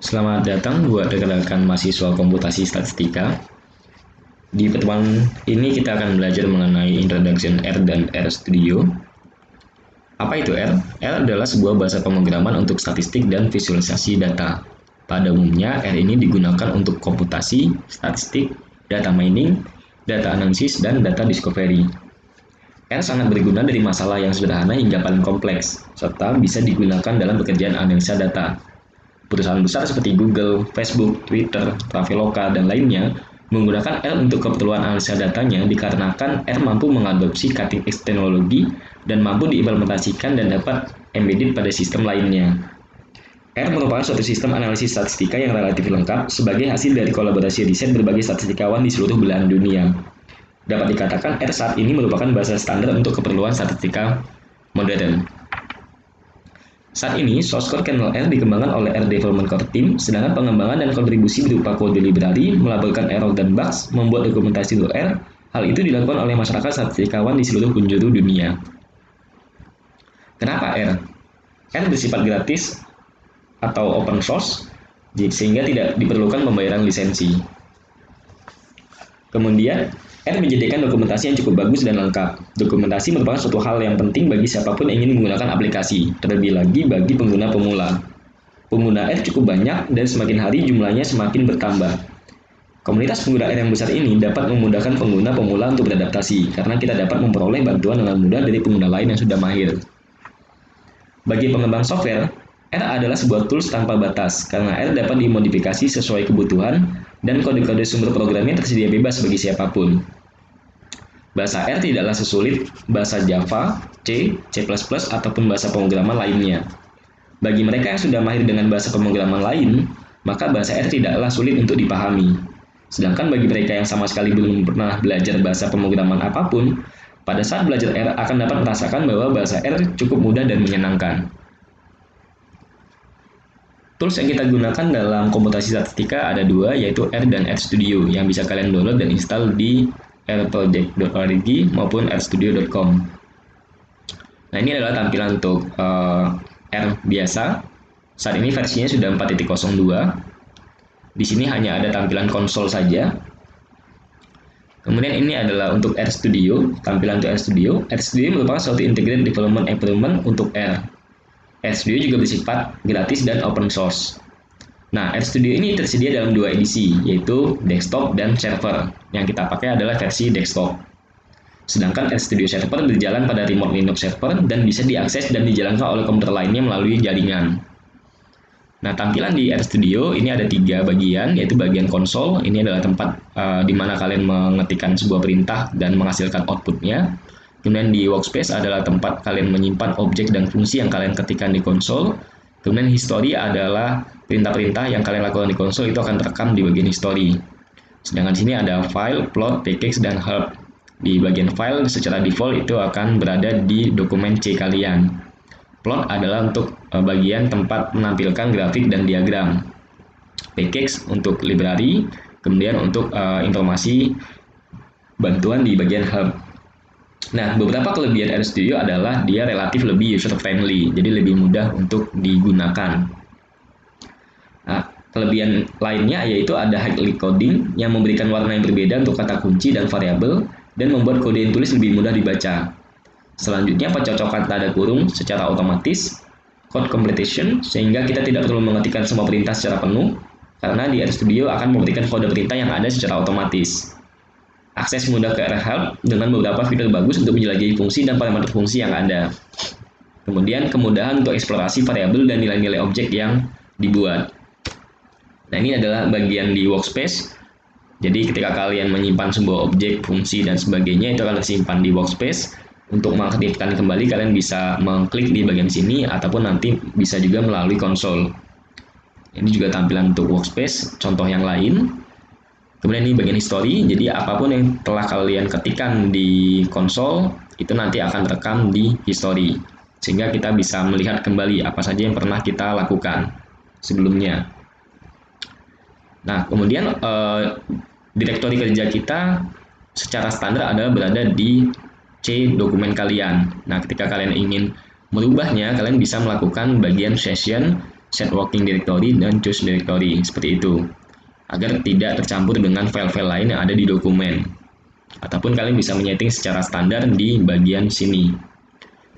Selamat datang buat rekan-rekan mahasiswa komputasi statistika. Di pertemuan ini kita akan belajar mengenai Introduction R dan R Studio. Apa itu R? R adalah sebuah bahasa pemrograman untuk statistik dan visualisasi data. Pada umumnya, R ini digunakan untuk komputasi, statistik, data mining, data analisis, dan data discovery. R sangat berguna dari masalah yang sederhana hingga paling kompleks, serta bisa digunakan dalam pekerjaan analisa data. Perusahaan besar seperti Google, Facebook, Twitter, Traveloka, dan lainnya menggunakan R untuk keperluan analisa datanya dikarenakan R mampu mengadopsi cutting-edge teknologi dan mampu diimplementasikan dan dapat embedded pada sistem lainnya. R merupakan suatu sistem analisis statistika yang relatif lengkap sebagai hasil dari kolaborasi riset berbagai statistikawan di seluruh belahan dunia. Dapat dikatakan R saat ini merupakan bahasa standar untuk keperluan statistika modern. Saat ini, source code kernel R dikembangkan oleh R Development Core Team, sedangkan pengembangan dan kontribusi berupa kode library, melaporkan error dan bugs, membuat dokumentasi untuk R. Hal itu dilakukan oleh masyarakat statistikawan di seluruh penjuru dunia. Kenapa R? R bersifat gratis atau open source, sehingga tidak diperlukan pembayaran lisensi. Kemudian, R menyediakan dokumentasi yang cukup bagus dan lengkap. Dokumentasi merupakan suatu hal yang penting bagi siapapun yang ingin menggunakan aplikasi, terlebih lagi bagi pengguna pemula. Pengguna R cukup banyak dan semakin hari jumlahnya semakin bertambah. Komunitas pengguna R yang besar ini dapat memudahkan pengguna pemula untuk beradaptasi, karena kita dapat memperoleh bantuan dengan mudah dari pengguna lain yang sudah mahir. Bagi pengembang software, R adalah sebuah tools tanpa batas, karena R dapat dimodifikasi sesuai kebutuhan dan kode-kode sumber programnya tersedia bebas bagi siapapun. Bahasa R tidaklah sesulit bahasa Java, C, C++, ataupun bahasa pemrograman lainnya. Bagi mereka yang sudah mahir dengan bahasa pemrograman lain, maka bahasa R tidaklah sulit untuk dipahami. Sedangkan bagi mereka yang sama sekali belum pernah belajar bahasa pemrograman apapun, pada saat belajar R akan dapat merasakan bahwa bahasa R cukup mudah dan menyenangkan. Tools yang kita gunakan dalam komputasi statistika ada dua, yaitu R dan R Studio, yang bisa kalian download dan install di rproject.org maupun rstudio.com. Nah, ini adalah tampilan untuk R biasa. Saat ini versinya sudah 4.02. Di sini hanya ada tampilan konsol saja. Kemudian ini adalah untuk R Studio, tampilan untuk R Studio. R Studio merupakan suatu integrated development environment untuk R. RStudio juga bersifat gratis dan open source. Nah, RStudio ini tersedia dalam dua edisi, yaitu desktop dan server. Yang kita pakai adalah versi desktop. Sedangkan RStudio server berjalan pada remote Linux server dan bisa diakses dan dijalankan oleh komputer lainnya melalui jaringan. Nah, tampilan di RStudio ini ada tiga bagian, yaitu bagian konsol. Ini adalah tempat di mana kalian mengetikkan sebuah perintah dan menghasilkan outputnya. Kemudian di workspace adalah tempat kalian menyimpan objek dan fungsi yang kalian ketikkan di konsol. Kemudian history adalah perintah-perintah yang kalian lakukan di konsol itu akan terekam di bagian history. Sedangkan di sini ada file, plot, package, dan help. Di bagian file secara default itu akan berada di dokumen C kalian. Plot adalah untuk bagian tempat menampilkan grafik dan diagram. Package untuk library, kemudian untuk informasi bantuan di bagian help. Nah, beberapa kelebihan RStudio adalah dia relatif lebih user-friendly, jadi lebih mudah untuk digunakan. Nah, kelebihan lainnya yaitu ada highlight coding yang memberikan warna yang berbeda untuk kata kunci dan variabel dan membuat kode yang tulis lebih mudah dibaca. Selanjutnya, pencocokan tanda kurung secara otomatis, code completion, sehingga kita tidak perlu mengetikkan semua perintah secara penuh, karena di RStudio akan memberikan kode perintah yang ada secara otomatis. Akses mudah ke help dengan beberapa fitur bagus untuk menjelajahi fungsi dan parameter fungsi yang ada. Kemudian kemudahan untuk eksplorasi variabel dan nilai-nilai objek yang dibuat. Nah, ini adalah bagian di workspace. Jadi ketika kalian menyimpan sebuah objek, fungsi, dan sebagainya itu akan tersimpan di workspace. Untuk mengaktifkan kembali kalian bisa mengklik di bagian sini ataupun nanti bisa juga melalui konsol. Ini juga tampilan untuk workspace, contoh yang lain. Kemudian ini bagian history, jadi apapun yang telah kalian ketikkan di konsol, itu nanti akan terekam di history. Sehingga kita bisa melihat kembali apa saja yang pernah kita lakukan sebelumnya. Nah, kemudian direktori kerja kita secara standar adalah berada di C dokumen kalian. Nah, ketika kalian ingin merubahnya, kalian bisa melakukan bagian session set working directory, dan choose directory, seperti itu. Agar tidak tercampur dengan file-file lain yang ada di dokumen. Ataupun kalian bisa menyeting secara standar di bagian sini.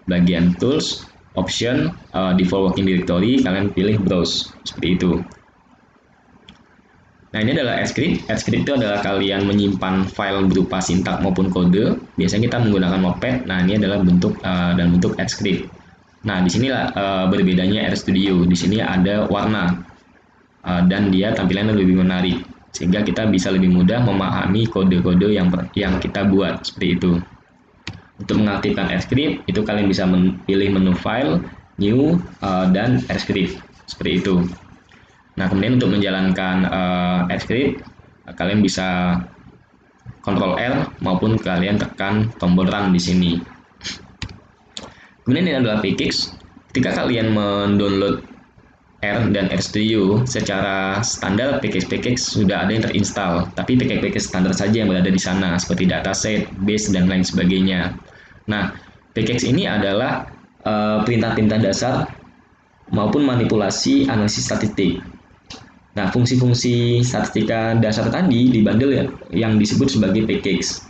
Bagian tools, option, default working directory, kalian pilih browse, seperti itu. Nah, ini adalah script. Script itu adalah kalian menyimpan file berupa sintak maupun kode. Biasanya kita menggunakan Notepad. Nah, ini adalah bentuk script. Nah, di sinilah berbedanya RStudio. Di sini ada warna dan dia tampilannya lebih menarik, sehingga kita bisa lebih mudah memahami kode-kode yang kita buat, seperti itu. Untuk mengaktifkan script, itu kalian bisa pilih menu file, new, dan script, seperti itu. Nah, kemudian untuk menjalankan script, kalian bisa Ctrl R maupun kalian tekan tombol run di sini. Kemudian ini adalah pkix. Ketika kalian mendownload R dan RStudio, secara standar pkix sudah ada yang terinstall, tapi pkix standar saja yang berada di sana, seperti dataset, base, dan lain sebagainya. Nah, pkix ini adalah perintah-perintah dasar maupun manipulasi analisis statistik. Nah, fungsi-fungsi statistika dasar tadi dibundle ya, yang disebut sebagai pkix.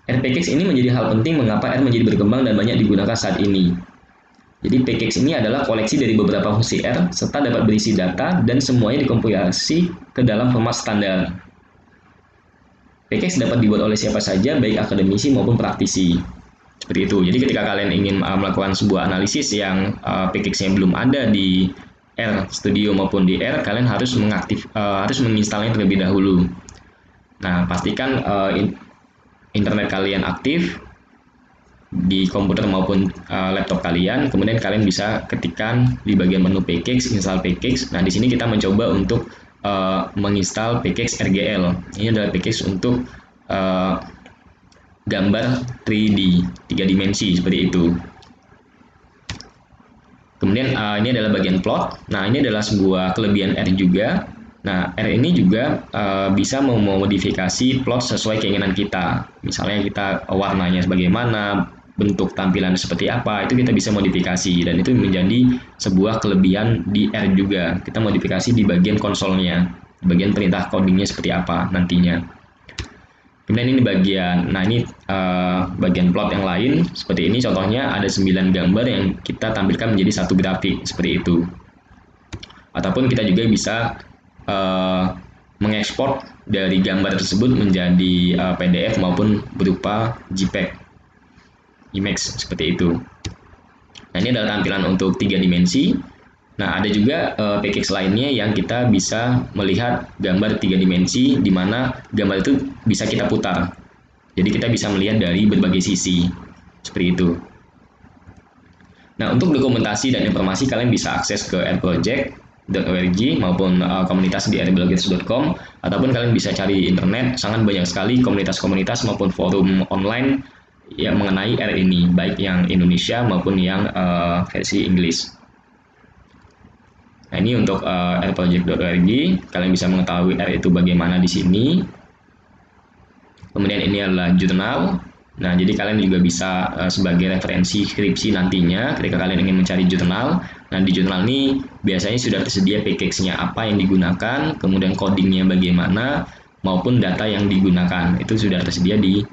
RPKix ini menjadi hal penting mengapa R menjadi berkembang dan banyak digunakan saat ini. Jadi pkix ini adalah koleksi dari beberapa fungsi R serta dapat berisi data dan semuanya dikompilasi ke dalam format standar. Pkix dapat dibuat oleh siapa saja, baik akademisi maupun praktisi. Seperti itu. Jadi ketika kalian ingin melakukan sebuah analisis yang pkix-nya belum ada di RStudio maupun di R, kalian harus menginstalnya terlebih dahulu. Nah, pastikan internet kalian aktif di komputer maupun laptop kalian. Kemudian kalian bisa ketikkan di bagian menu pkix, install pkix. Nah, di sini kita mencoba untuk menginstal pkix RGL. Ini adalah pkix untuk gambar 3D, 3 dimensi, seperti itu. Kemudian ini adalah bagian plot. Nah, ini adalah sebuah kelebihan R juga. Nah, R ini juga bisa memodifikasi plot sesuai keinginan kita. Misalnya kita warnanya sebagaimana, bentuk tampilan seperti apa, itu kita bisa modifikasi, dan itu menjadi sebuah kelebihan di R juga. Kita modifikasi di bagian konsolnya, bagian perintah codingnya seperti apa nantinya. Kemudian ini bagian plot yang lain, seperti ini contohnya ada 9 gambar yang kita tampilkan menjadi satu grafik, seperti itu. Ataupun kita juga bisa mengekspor dari gambar tersebut menjadi PDF maupun berupa JPEG, image, seperti itu. Nah, ini adalah tampilan untuk 3 dimensi. Nah, ada juga pkix lainnya yang kita bisa melihat gambar 3 dimensi, di mana gambar itu bisa kita putar. Jadi kita bisa melihat dari berbagai sisi, seperti itu. Nah, untuk dokumentasi dan informasi kalian bisa akses ke rproject.org maupun komunitas di rbloggers.com, ataupun kalian bisa cari di internet. Sangat banyak sekali komunitas-komunitas maupun forum online yang mengenai R ini, baik yang Indonesia maupun yang versi Inggris. Nah, ini untuk rproject.org, kalian bisa mengetahui R itu bagaimana di sini. Kemudian ini adalah jurnal. Nah, jadi kalian juga bisa sebagai referensi skripsi nantinya ketika kalian ingin mencari jurnal. Nah, di jurnal ini biasanya sudah tersedia pkix-nya apa yang digunakan, kemudian codingnya bagaimana, maupun data yang digunakan. Itu sudah tersedia di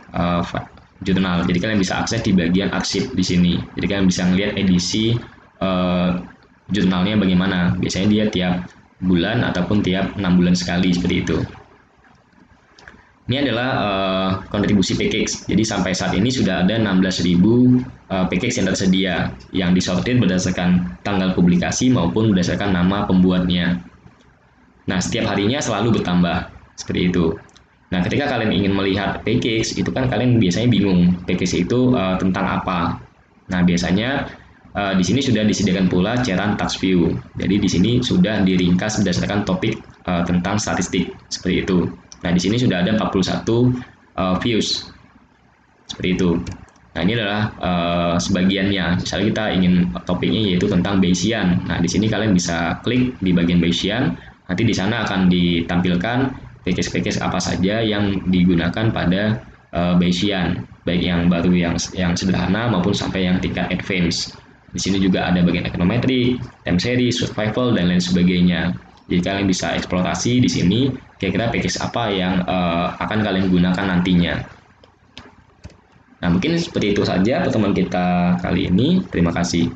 jurnal. Jadi kalian bisa akses di bagian arsip di sini. Jadi kalian bisa melihat edisi jurnalnya bagaimana. Biasanya dia tiap bulan ataupun tiap 6 bulan sekali, seperti itu. Ini adalah kontribusi pkix. Jadi sampai saat ini sudah ada 16.000 pkix yang tersedia, yang disortir berdasarkan tanggal publikasi maupun berdasarkan nama pembuatnya. Nah, setiap harinya selalu bertambah, seperti itu. Nah, ketika kalian ingin melihat pkix, itu kan kalian biasanya bingung, pkix itu tentang apa. Nah, biasanya di sini sudah disediakan pula cairan touch view. Jadi di sini sudah diringkas berdasarkan topik tentang statistik, seperti itu. Nah, di sini sudah ada 41 views, seperti itu. Nah, ini adalah sebagiannya. Misalnya kita ingin topiknya yaitu tentang Bayesian. Nah, di sini kalian bisa klik di bagian Bayesian. Nanti di sana akan ditampilkan pkix-pkix apa saja yang digunakan pada Bayesian, baik yang baru, yang sederhana maupun sampai yang tingkat advance. Di sini juga ada bagian econometric, time series, survival, dan lain sebagainya. Jadi kalian bisa eksplorasi di sini kira-kira package apa yang akan kalian gunakan nantinya. Nah, mungkin seperti itu saja pertemuan kita kali ini. Terima kasih.